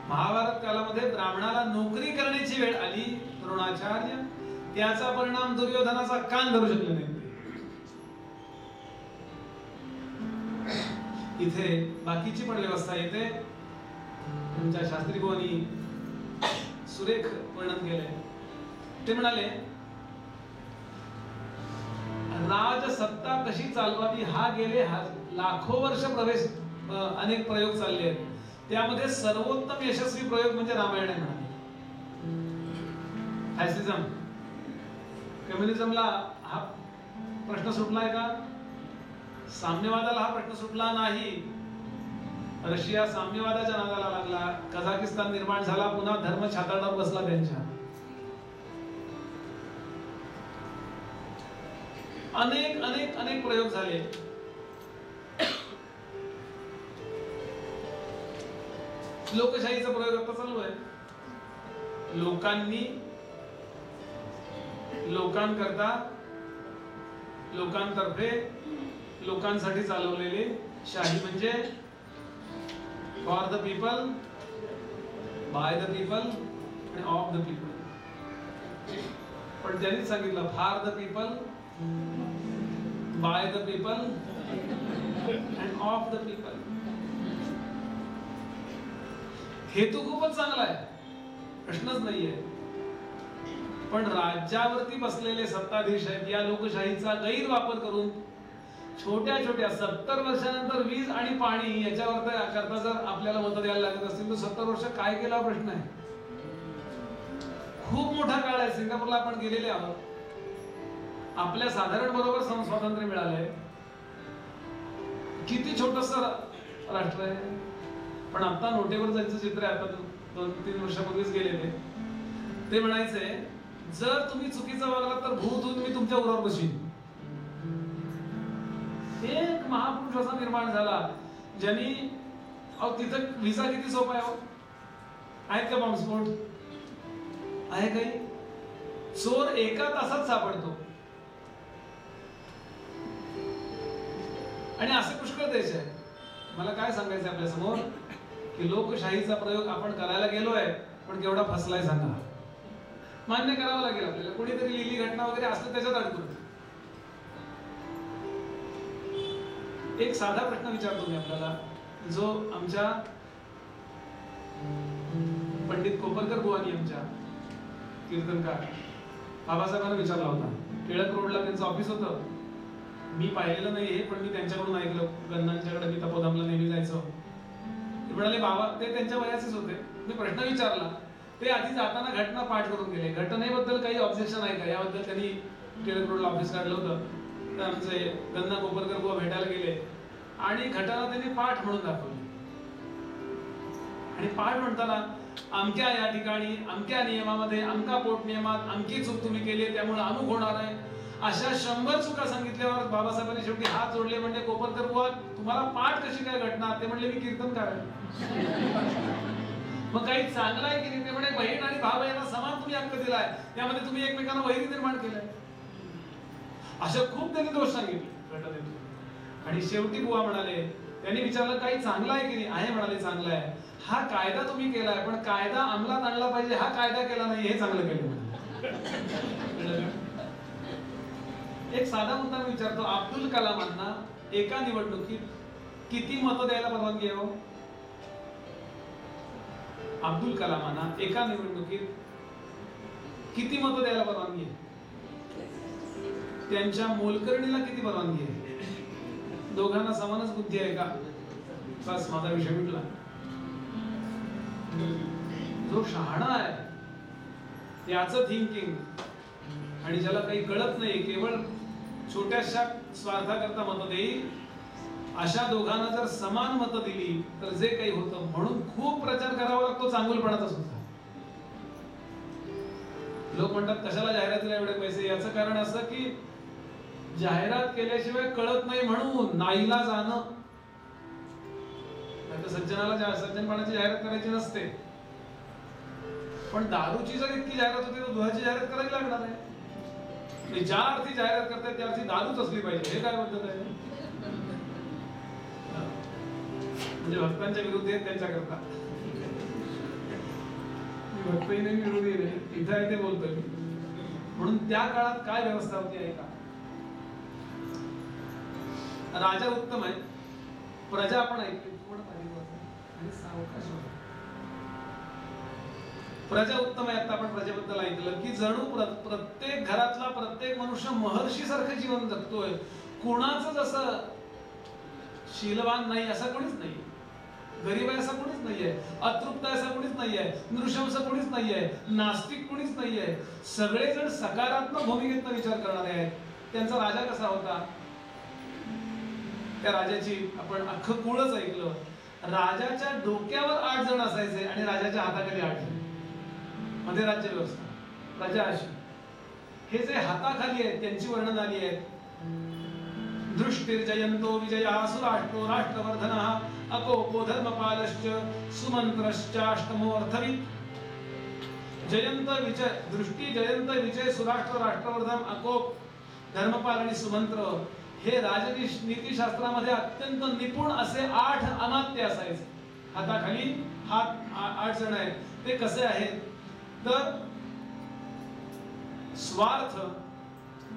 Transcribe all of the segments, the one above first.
महाभारत कालामध्ये ब्राह्मणाला नोकरी करण्याची वेळ आली, द्रोणाचार्य त्याचा परिणाम दुर्योधनाचा कान धरू शकले नाही. इथे बाकीची पण व्यवस्था येते. तुमच्या शास्त्री बुवांनी सुरेख वर्णन केले. ते म्हणाले राजसत्ता कशी चालवावी हा गेले लाखो वर्ष अनेक प्रयोग चालले आहेत. त्यामध्ये सर्वोत्तम यशस्वी प्रयोग म्हणजे रामायण आहे म्हणाले. फॅसिझम कम्युनिझमला हा प्रश्न सुटलाय का? साम्यवादाला हा प्रश्न सुटला नाही. रशिया साम्यवादाच्या नादाला लागला. कझाकिस्तान निर्माण झाला, पुन्हा धर्म छाताडावर बसला त्यांच्या. अनेक अनेक अनेक प्रयोग झाले. लोकशाहीचा प्रयोग आता चालू आहे. लोकांनी लोकांकरता लोकांतर्फे लोकांसाठी चालवलेली शाही म्हणजे for the people, by the people आणि ऑफ द पीपल. पण त्यांनी सांगितलं for the people, by the people and of the people. हेतू खूपच चांगला आहे, प्रश्नच नाहीये. पण राज्यावरती बसलेले सत्ताधीश आहेत या लोकशाहीचा गैरवापर करून छोट्या छोट्या 70 वर्षानंतर वीज आणि पाणी याच्यावर करता जर आपल्याला मत द्यायला लागत असतील तर 70 वर्ष काय केला प्रश्न आहे. खूप मोठा काळ आहे. सिंगापूरला आपण गेलेले आहोत. आपल्या साधारण बरोबर स्वातंत्र्य मिळालंय. किती छोटस राष्ट्र आहे. पण आता नोटेवर जायचं चित्र आहे. आता 2-3 वर्षापूर्वीच गेलेले. ते म्हणायचे जर तुम्ही चुकीचं वागलात तर भूत होऊन मी तुमच्या उरावर बसीन. एक महापुरुष असा निर्माण झाला ज्यांनी तिथं व्हिसा किती सोपा आहे. आहेत का बॉम्बस्फोट? आहे काही? चोर एका तासात सापडतो. आणि असे पुष्कळ देश आहे. मला काय सांगायचं आपल्या समोर की लोकशाहीचा प्रयोग आपण करायला गेलोय पण केवढा फसलाय सांगा. मान्य करावं लागेल आपल्याला. कोणीतरी लिहिली घटना वगैरे असलं त्याच्यात अडकून. एक साधा प्रश्न विचारतो मी आपल्याला, जो आमच्या पंडित कोपरकर बुवानी आमच्या कीर्तनकार बाबासाहेबांना विचारला होता. टिळक रोडला त्यांचं ऑफिस होतं. मी पाहिलेलं नाही हे, पण मी त्यांच्याकडून ऐकलं. गण्णांच्याकडे मी तपोधामला नेहमी जायचो. ते म्हणाले बाबा, ते त्यांच्या वयाचेच होते. मी प्रश्न विचारला. ते आधी जाताना घटना पाठ करून गेले. घटनेबद्दल काही ऑब्जेक्शन आहे का याबद्दल त्यांनी टिळक रोडला ऑफिस काढलं होतं. तर आमचे गन्ना कोपरकर बुवा भेटायला गेले आणि घटना त्यांनी पाठ म्हणून दाखवली. आणि पाठ म्हणताना अमक्या या ठिकाणी अमक्या नियमामध्ये अमका पोट नियमात अमकी चूक तुम्ही केली त्यामुळे अमुक होणार आहे अशा 100 चुका सांगितल्यावर बाबासाहेबांनी शेवटी हात जोडले. म्हणजे कोपरकर बुवा तुम्हाला पाठ कशी काय घटना? ते म्हणले मी कीर्तनकार आहे. मग काही चांगलं आहे की नाही? ते म्हणे बहीण आणि भाऊ यांना समान तुम्ही हक्क दिलाय, त्यामध्ये तुम्ही एकमेकांना वैरी निर्माण केलाय. अशा खूप त्यांनी दोष सांगितले घटनेतून. आणि शेवटी बुवा म्हणाले, त्यांनी विचारलं काही चांगलं आहे की नाही? आहे म्हणाले चांगलं आहे. हा कायदा तुम्ही केलाय पण कायदा अंमलात आणला पाहिजे, हा कायदा केला नाही, हे चांगलं केलं म्हणाले. एक साधा मुद्दा मी विचारतो, अब्दुल कलामांना एका निवडणुकीत किती मतं द्यायला परवानगी आहे? अब्दुल कलामांना एका निवडणुकीत किती मतं द्यायला परवानगी आहे? त्यांच्या मोलकरणीला किती परवानगी आहे? दोघांना समानच बुद्धी आहे का? बस माझा विषय मिटला. जो शहाणा आहे त्याचं थिंकिंग आणि ज्याला काही कळत नाही, केवळ छोट्याशा स्वार्थाकरता मतं देईल, अशा दोघांना जर समान मतं दिली तर जे काही होतं. म्हणून खूप प्रचार करावा लागतो चांगुलपणाचा सुद्धा. लोक म्हणतात कशाला जाहिरातीला एवढे पैसे? याचं कारण असं की जाहिरात केल्याशिवाय कळत नाही म्हणून नाईला जाणं. सज्जनपणाची जाहिरात करायची नसते, पण दारूची जर इतकी जाहिरात होती तर दुधाची जाहिरात करावी लागणार आहे. ज्या अर्थी जाहिरात करतात त्या अर्थी दारूच असली पाहिजे. हे काय पद्धत आहे? म्हणजे भक्तांच्या विरुद्ध आहेत त्यांच्या करता. भक्तही नाही विरोधी नाही, इथं आहे ते बोलतोय मी. म्हणून त्या काळात काय व्यवस्था होती आहे का? राजा उत्तम आहे, प्रजा पण ऐकते. आणि सावकाश होता. प्रजा उत्तम आहे. आता आपण प्रजेबद्दल ऐकलं की जणू प्रत्येक घरातला प्रत्येक मनुष्य महर्षी सारखं जीवन जगतोय. कुणाचं जसं शीलवान नाही असं कोणीच नाही, गरीब आहे असं कोणीच नाहीये, अतृप्त आहे असं कोणीच नाहीये, नृशंस कोणीच नाहीये, नास्तिक कोणीच नाहीये. सगळेजण सकारात्मक भूमिकेतनं विचार करणारे आहेत. त्यांचा राजा कसा होता? त्या राजाची आपण अख्खं कुळच ऐकलं. राजाच्या डोक्यावर 8 जण असायचे आणि राजाच्या हाताखाली 8 जण. मध्ये राज्य व्यवस्था, प्रजा अशी. हे जे हाताखाली आहेत त्यांची वर्णन आली आहेत. दृष्टिर्जयंतो विजया सुराष्ट्रो राष्ट्रवर्धनः अकोपो धर्मपालश्च सुमंत्रश्चाष्टमो अर्थवित्. जयंत विजय, दृष्टी जयंत विजय सुराष्ट्र राष्ट्रवर्धन अकोप धर्मपाल आणि सुमंत्र हे राजनीती शास्त्रामध्ये अत्यंत निपुण असे 8 अमात्य असायचे. हाताखाली 8 जण आहेत. ते कसे आहेत तर स्वार्थ,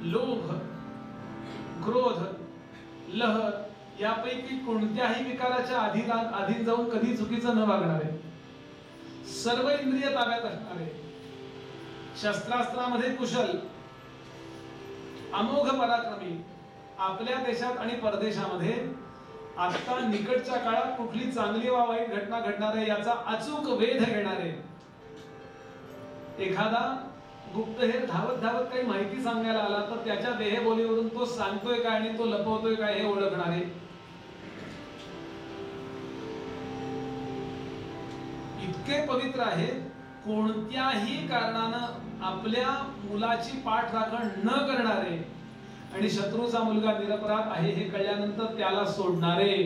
लोभ, क्रोध, लह यापैकी कोणत्याही विकाराच्या अधीन जाऊन कधी चुकीचं न वागणारे, सर्व इंद्रिय ताब्यात असणारे, शस्त्रास्त्रामध्ये कुशल, अमोघ पराक्रमी. आपल्या देशात आणि परदेशामध्ये आता निकटच्या काळात कुठली चांगली वा वाईट घटना घडणार आहे याचा अचूक वेध घेणारे. एखादा गुप्तहेर धावत धावत काही माहिती सांगायला आला तर त्याच्या देहबोलीवरून तो सांगतोय काय आणि तो लपवतोय काय हे ओळखणारे. इतके पवित्र आहेत, कोणत्याही कारणानं आपल्या मुलाची पाठराखण न करणारे आणि शत्रूचा मुलगा निरपराध आहे हे कळल्यानंतर त्याला सोडणारे.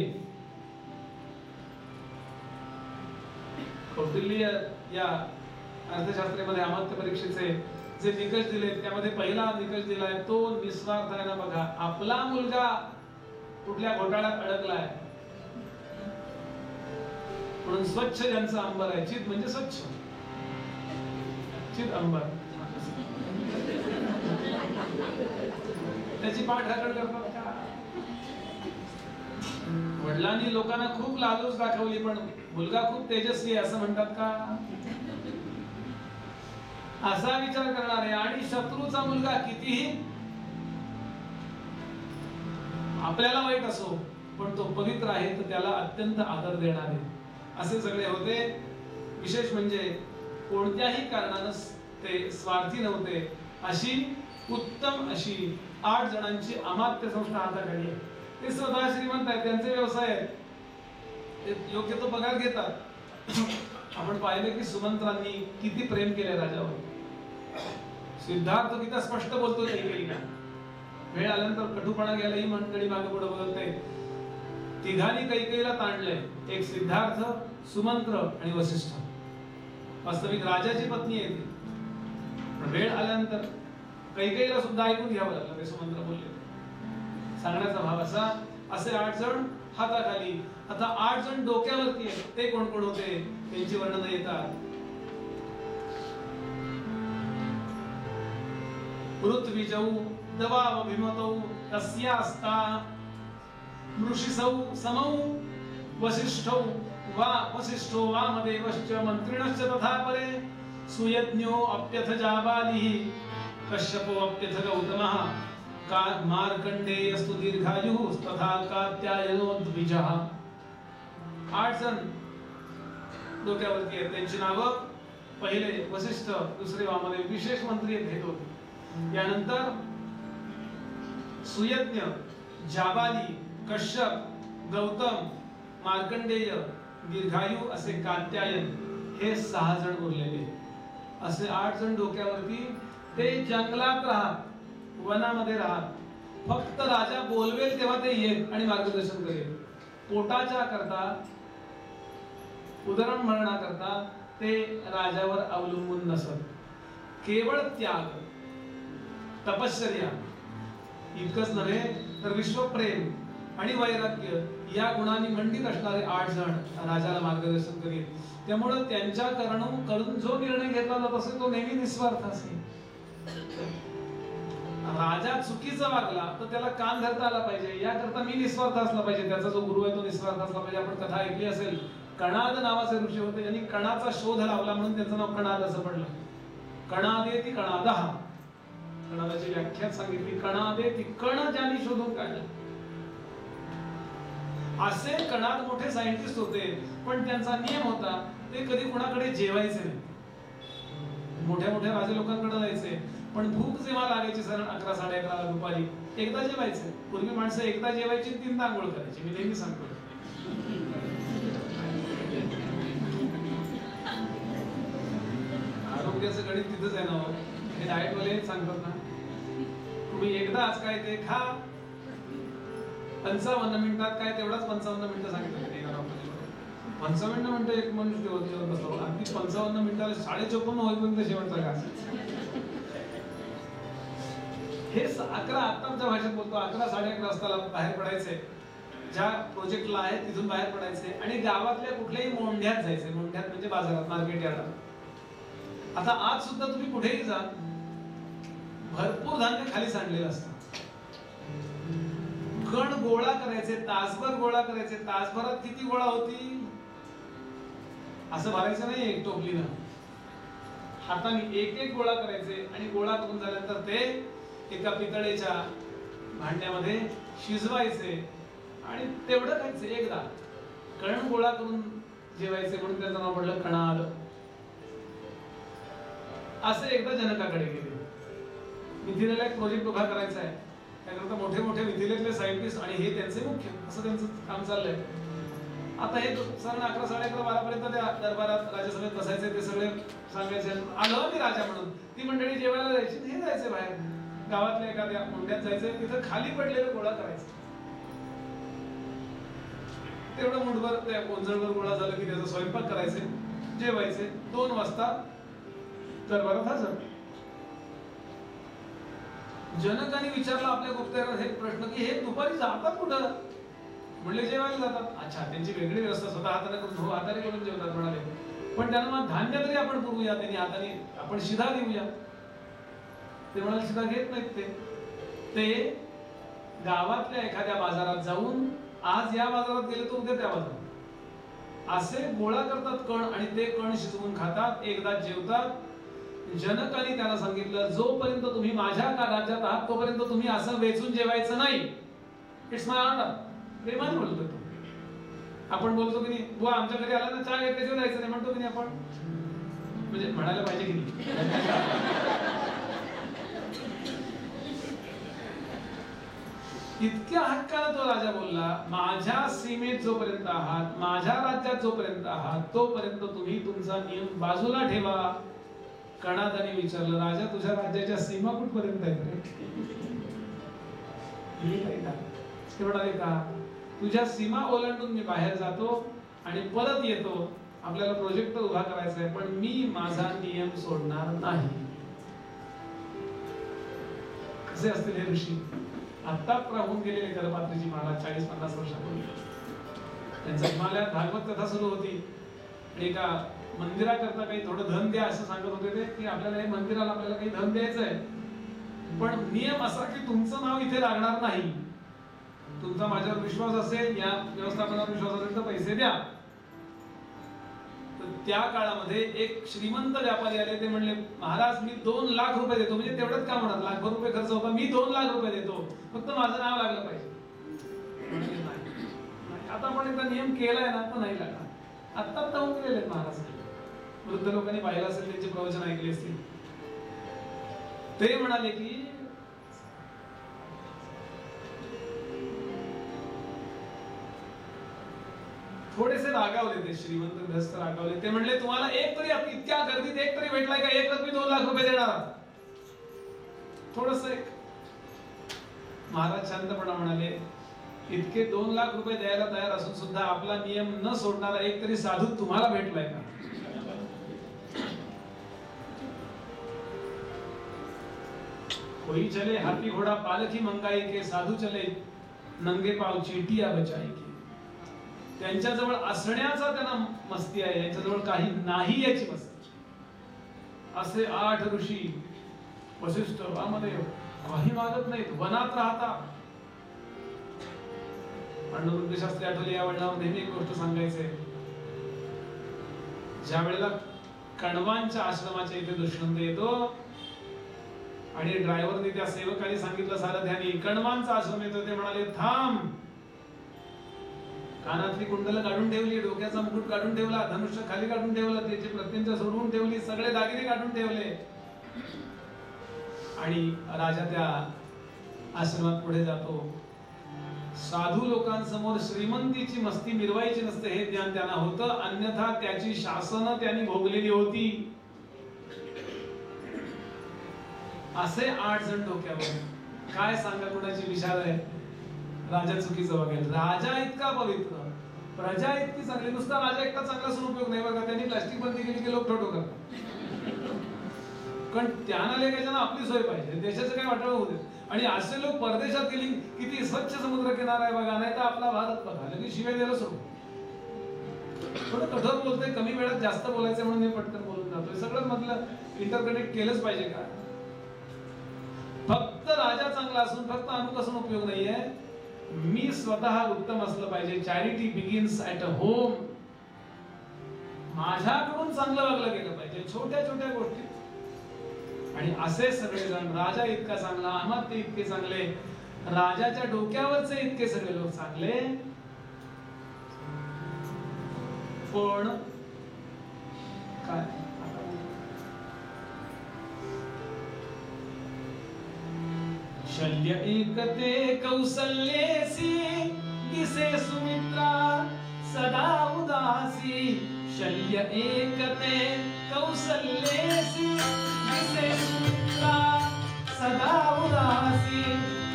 कौटिल्य या अर्थशास्त्रामध्ये अमात्य परीक्षेचे जे निकष दिले त्यामध्ये पहिला निकष दिलाय तो निस्वार्थ आहे ना. बघा, आपला मुलगा कुठल्या घोटाळ्यात अडकलाय म्हणून स्वच्छ ज्यांचं अंबर आहे, चित म्हणजे स्वच्छ, चित अंबर, त्याची पाठराखण करतात का? वडिलांनी लोकांना खूप लालूच दाखवली पण मुलगा खूप तेजस्वी आहे असं म्हणतात का? असा विचार करणारे आणि शत्रूचा मुलगा कितीही आपल्याला वाईट असो पण तो पवित्र आहे तर त्याला अत्यंत आदर देणारे असे सगळे होते. विशेष म्हणजे कोणत्याही कारणानं ते स्वार्थी नव्हते. अशी उत्तम अशी 8 जणांची अमात्य संस्था हाताखाली आहे. ते स्वतः श्रीमंत आहेत, त्यांचे व्यवसाय आहेत, ते योग्य तो पगार घेतात. आपण पाहिले की सुमंत्रांनी किती प्रेम केले राजावर. सिद्धार्थ किती स्पष्ट बोलतो कैकेयीला. वेळ आल्यानंतर कटुपणा गेलाही मंडळी मागे पुढे बोलते. तिघांनी कैकेयीला ताणले, एक सिद्धार्थ, सुमंत्र आणि वसिष्ठ. वास्तविक राजाची पत्नी आहे ती. वेळ आल्यानंतर कैकेयीला सुद्धा ऐकून घ्यावं लागलं ते सुमंत्र बोलले. सांगण्याचा भाव असा, असे 8 जण हाताखाली. आता 8 जण डोक्यावरती आहेत. ते कोण कोण होते त्यांची वर्णन येतात. पृथ्वीजौ दवावभिमतौ तस्यास्ता मृषिसौ समौ वसिष्ठौ वसिष्ठो वामदेवश्च मंत्रिणश्च तथा परे सुयज्ञो अप्यथ जाबालिः कश्यपो अप्यथ गौतमः का मार्कंडेयस्तु दीर्घायुः तथा कात्यायनो द्विजः. 8 जण डोक्यावरती आहेत. त्यांची नावं, पहिले वसिष्ठ, दुसरे वामदेव, विशेष मंत्री आहेत होते. यानंतर सुयज्ञ, जाबाली, कश्यप, गौतम, मार्कंडेय, दीर्घायू असे कात्यायन हे 6 जण उरलेले. असे 8 जण डोक्यावरती. ते जंगलात राहत, वनामध्ये राहत. फक्त राजा बोलवेल तेव्हा ते येत आणि मार्गदर्शन करेल. पोटाच्या करता, उदरनिर्वाह करता ते राजावर अवलंबून नसत. केवळ त्याग, तपश्चर्या इतकंच नव्हे तर विश्वप्रेम आणि वैराग्य या गुणांनी मंडित असणारे 8 जण राजाला मार्गदर्शन करीत. त्यामुळे त्यांच्या करून जो निर्णय घेतला जात असे तो नेहमी निस्वार्थ असे. राजा चुकीचा वागला तर त्याला कान धरता आला पाहिजे, याकरता मी निस्वार्थ असला पाहिजे, त्याचा जो गुरु आहे तो निस्वार्थ असला पाहिजे. आपण कथा ऐकली असेल, कणाद नावाचे ऋषी होते, ज्यांनी कणाचा शोध लावला म्हणून त्यांचं नाव कणाद असं पडलं. कणादे ती कणादहा, कणादाची व्याख्या सांगितली. कणादे ती कण ज्यांनी शोधून काढलं. असे कणाद मोठे सायंटिस्ट होते, पण त्यांचा नियम होता ते कधी कोणाकडे जेवायचे नाही. मोठ्या मोठ्या राजे लोकांकडे जायचे, पण भूक जेव्हा लागायची सरण 11 11:30 दुपारी एकदा जेवायचे. पूर्वी माणसं एकदा जेवायची 3दा आंघोळ करायची, मी नेहमी सांगतो. आरोग्याचं गणित तिथंच आहे ना, हे डाएट वाले सांगतात ना, तुम्ही एकदाच काय ते खा, 55 मिनिटात काय तेवढाच 55 मिनिटं सांगितलं. 55 मिनिटं एक मनुष्य जेवत बसतो, अगदी 55 मिनिटाला 54.5 होईपर्यंत शेवटचा घास. हे 11 आत्ताच्या भाषेत बोलतो, 11 11:30 वाजता बाहेर पडायचे, ज्या प्रोजेक्टला आहे तिथून बाहेर पडायचे आणि गावातल्या कुठल्याही मोंढ्यात जायचे. मोंढ्यात म्हणजे बाजारात, मार्केट यार्डात. आता आज सुद्धा तुम्ही कुठेही जा, भरपूर धान्य खाली सांडलेलं असतं. कण गोळा करायचे, तासभर गोळा करायचे. तासभरात किती गोळा होती असं भरायचं नाही एक टोपलीनं, हाताने एक एक गोळा करायचे आणि गोळा करून झाल्यानंतर ते एका पितळेच्या भांड्यामध्ये शिजवायचे आणि तेवढं खायचं एकदा. कण गोळा करून जेवायचे म्हणून त्याचं नाव पडलं कणाद. असे एकदा जनकाकडे गेले. मिथिलेला एक प्रोजेक्ट उभा करायचा आहे, त्याकरता मोठे मोठे मिथिलेतले सायंटिस्ट आणि हे त्यांचे मुख्य, असं त्यांचं काम चाललंय. आता हे सरण 11 11:30 12 पर्यंत त्या दरबारात राजसभेत बसायचे, ते सगळे सांगायचे आलो मी राजा म्हणून. ती मंडळी जेवायला जायची, हे जायचे बाहेर गावातल्या एखाद्या मोंढ्यात जायचे, तिथं खाली पडलेलं गोळा करायचं. तेवढं मुठभर त्या कोंजळवर गोळा झालं की त्याचा स्वयंपाक करायचे, जेवायचे. 2 वाजता दरबारात हजर. जनकाने विचारला आपल्या गुप्तहेरात हे प्रश्न की हे दुपारी जातात कुठं? म्हणले जेवायला जातात. अच्छा, त्यांची वेगळी व्यवस्था, स्वतः हाताने करून हाताने करून जेवतात म्हणाले. पण त्यांना मग धान्य तरी आपण पुरवूया, त्यांनी हाताने आपण शिधा देऊया. ते म्हणाले शिधा घेत नाहीत. ते गावातल्या एखाद्या बाजारात जाऊन आज या बाजारात गेले तर उद्या त्या बाजारात असे गोळा करतात कण आणि ते कण शिजवून खातात, एकदा जेवतात. जनकाने त्याला सांगितलं जोपर्यंत तुम्ही माझ्या राज्यात आहात तोपर्यंत तुम्ही असं वेचून जेवायचं नाही. It's my order. प्रेमाने बोलतो तो. आपण बोलतो की नाही, बुवा आमच्या घरी आला ना चहा घेतल्याशिवाय जायचं नाही म्हणतो की नाही आपण, म्हणजे म्हणायला पाहिजे की नाही. इतक्या हक्कानं तो राजा बोलला, माझ्या सीमेत जोपर्यंत आहात, माझ्या राज्यात जोपर्यंत आहात तोपर्यंत तुम्ही तुमचा नियम बाजूला ठेवा. कणादाने विचारलं, राजा तुझ्या राज्याच्या सीमा कुठपर्यंत आहेत? ते म्हणाले का तुझ्या सीमा ओलांडून मी बाहेर जातो आणि परत येतो, आपल्याला प्रोजेक्ट उभा करायचा आहे, पण मी माझा नियम सोडणार नाही. कसे असतील हे ऋषी? आता राहून गेलेले करपात्रीजी महाराज 40-50 वर्षापूर्वी. त्यांचा हिमालयात भागवत कथा सुरू होती आणि एका मंदिराकरता काही थोडं धन द्या असं सांगत होते ते, की आपल्याला हे मंदिराला आपल्याला काही धन द्यायचं आहे, पण नियम असा की तुमचं नाव इथे लागणार नाही. तुमचा माझ्यावर विश्वास असेल, या व्यवस्थापनावर विश्वास असेल तर पैसे द्या. तर त्या काळामध्ये एक श्रीमंत व्यापारी आले. ते म्हणले, महाराज मी 2 लाख रुपये देतो. म्हणजे तेवढंच का म्हणत, लाखभर रुपये खर्च होता, मी 2 लाख रुपये देतो, फक्त माझं नाव लागलं पाहिजे. आता आपण एकदा नियम केलाय ना तर नाही लागणार. आता होऊन गेलेले महाराज. वृद्ध लोकांनी पाहिलं असेल, त्यांचे प्रवचन ऐकले असतील. ते म्हणाले की थोडेसे रागावले ते श्रीमंत ग्रस्त रागावले. ते म्हणले, तुम्हाला एक तरी इतक्या गर्दीत एक तरी भेटलाय का एक मी 2 लाख रुपये देणार? थोडस एक. महाराज शांतपणा म्हणाले, इतके 2 लाख रुपये द्यायला तयार असून सुद्धा आपला नियम न सोडणारा एक तरी साधू तुम्हाला भेटलाय का? कोई चले हाथी घोड़ा पालकी मंगाई के, साधू चले नंगे पाव चींटियां बचाई के. त्यांच्याजवळ असण्याचा त्यांना मस्ती आहे, यांच्याजवळ काही नाही याची मस्ती. असे 8 ऋषी वसिष्ठ वामदेव काही मागत नाहीत, वनात राहतात. पांडुरंग शास्त्री आठवले या वडिलांवर नेहमी एक गोष्ट सांगायचे. ज्या वेळेला कणवांच्या आश्रमाच्या इथे दुष्यंत येतो आणि ड्रायव्हरने त्या सेवकाने सांगितलं सारथ्याने कणवांचा आश्रम येतो, ते म्हणाले थांब. कानातली कुंडल काढून ठेवली, डोक्याचा मुकुट काढून ठेवला, धनुष्य खाली काढून ठेवलं, त्याची प्रत्यंचा सोडवून ठेवली, सगळे दागिने काढून ठेवले आणि राजा त्या आश्रमात पुढे जातो. साधू लोकांसमोर श्रीमंतीची मस्ती मिरवायची नसते हे ज्ञान त्यांना होतं, अन्यथा त्याची शासनं त्यांनी भोगलेली होती. असे 8 जण डोक्यावर. काय सांगा कोणाची विचार आहे. राजा चुकीचं बघेल. राजा इतका पवित्र, प्रजा इतकी चांगली. नुसता राजा एकटा चांगला असून उपयोग नाही बघा. त्यांनी प्लास्टिक बंदी केली की लोक ठोठो करतात. कारण त्यांना लेखायच्या आपली सोय पाहिजे, देशाचं काय वाटलं होऊ दे. आणि असे लोक परदेशात गेली, किती स्वच्छ समुद्र किनारा आहे बघा, नाही तर आपला भारत बघा, लगेच शिवाय द्यायला सुरू. थोडं कठोर बोलतोय, कमी वेळात जास्त बोलायचं म्हणून मी पटकन बोलून जातोय. सगळं मधलं इंटरकनेक्ट केलंच पाहिजे का. फक्त राजा चांगला असून फक्त अनुक असून उपयोग नाहीये. मी स्वतः उत्तम असलं पाहिजे. Charity begins at home. माझ्याकडून चांगलं वागलं गेलं पाहिजे, छोट्या छोट्या गोष्टी. आणि असे सगळेजण, राजा इतका चांगला, अमात्य इतके चांगले, राजाच्या डोक्यावरचे इतके सगळे लोक चांगले, पण काय शल्य एकते कौसल्येसी दिसे सुमित्रा सदा उदासी. शल्य एकते कौसल्येसी दिसे सुमित्रा सदा उदासी.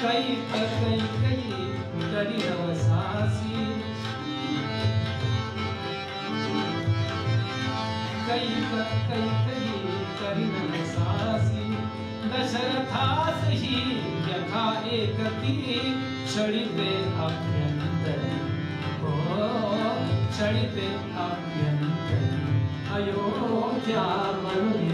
कैक कैकयी करी नवसासी. कैक कैकयी करी नवसासी. दशरथास ही यथा एकती छळिते अभ्यंतरी. हो छळिते अभ्यंतरी. अयोध्या म्हणून